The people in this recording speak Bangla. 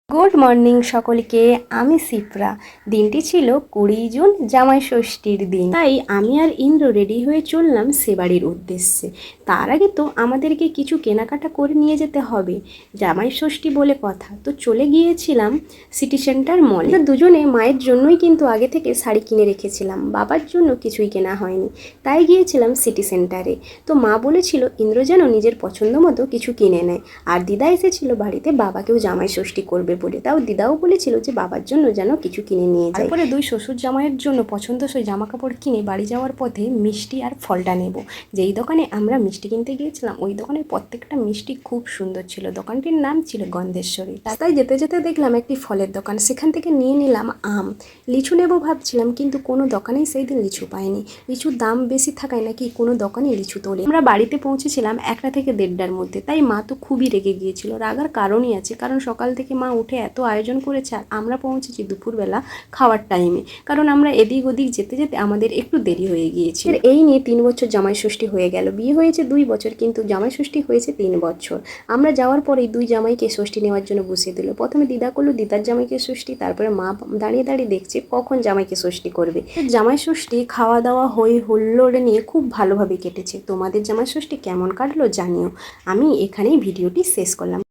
গুড মর্নিং সকলকে। আমি সিপ্রা। দিনটি ছিল 20 জুন, জামাই ষষ্ঠীর দিন। তাই আমি আর ইন্দ্র রেডি হয়ে চললাম সে বাড়ির উদ্দেশ্যে। তার আগে তো আমাদেরকে কিছু কেনাকাটা করে নিয়ে যেতে হবে, জামাই ষষ্ঠী বলে কথা। তো চলে গিয়েছিলাম সিটি সেন্টার মলে। দুজনে মায়ের জন্যই কিন্তু আগে থেকে শাড়ি কিনে রেখেছিলাম, বাবার জন্য কিছুই কেনা হয়নি। তাই গিয়েছিলাম সিটি সেন্টারে। তো মা বলেছিল ইন্দ্র যেন নিজের পছন্দ মতো কিছু কিনে নেয়। আর দিদা এসেছিল বাড়িতে বাবাকেও জামাই ষষ্ঠী করবে বলে। তাও দিদাও বলেছিল যে বাবার জন্য যেন কিছু কিনে নিয়ে যায়। তারপরে দুই শ্বশুর জামাইয়ের জন্য পছন্দসই জামা কাপড় কিনে বাড়ি যাওয়ার পথে মিষ্টি আর ফলটা নেব। যেই দোকানে আমরা মিষ্টি কিনতে গিয়েছিলাম ওই দোকানের প্রত্যেকটা মিষ্টি খুব সুন্দর ছিল। দোকানটির নাম ছিল গন্ধেশ্বরী। রাস্তায় যেতে যেতে দেখলাম একটি ফলের দোকান, সেখান থেকে নিয়ে নিলাম আম। লিচু নেব ভাবছিলাম, কিন্তু কোনো দোকানেই সেই দিন লিচু পাইনি। লিচুর দাম বেশি থাকায় নাকি কোনো দোকানে লিচু তোলে। আমরা বাড়িতে পৌঁছেছিলাম 1টা থেকে 1:30টার মধ্যে। তাই মা তো খুবই রেগে গিয়েছিল। রাগার কারণই আছে, কারণ সকাল থেকে মা উঠে এত আয়োজন করেছে আর আমরা পৌঁছেছি দুপুরবেলা খাওয়ার টাইমে। কারণ আমরা এদিক ওদিক যেতে যেতে আমাদের একটু দেরি হয়ে গিয়েছিল। এই নিয়ে 3 বছর জামাই ষষ্ঠী হয়ে গেল। বিয়ে হয়েছে 2 বছর, কিন্তু জামাই ষষ্ঠী হয়েছে 3 বছর। আমরা যাওয়ার পরেই দুই জামাইকে ষষ্ঠী নেওয়ার জন্য বসিয়ে দিল। প্রথমে দিদা করলো দিদার জামাইকে ষষ্ঠী, তারপরে মা দাঁড়িয়ে দাঁড়িয়ে দেখছে কখন জামাইকে ষষ্ঠী করবে। জামাই ষষ্ঠী খাওয়া দাওয়া হই হুল্লোড় নিয়ে খুব ভালোভাবে কেটেছে। তোমাদের জামাই ষষ্ঠী কেমন কাটলো জানিও। আমি এখানেই ভিডিওটি শেষ করলাম।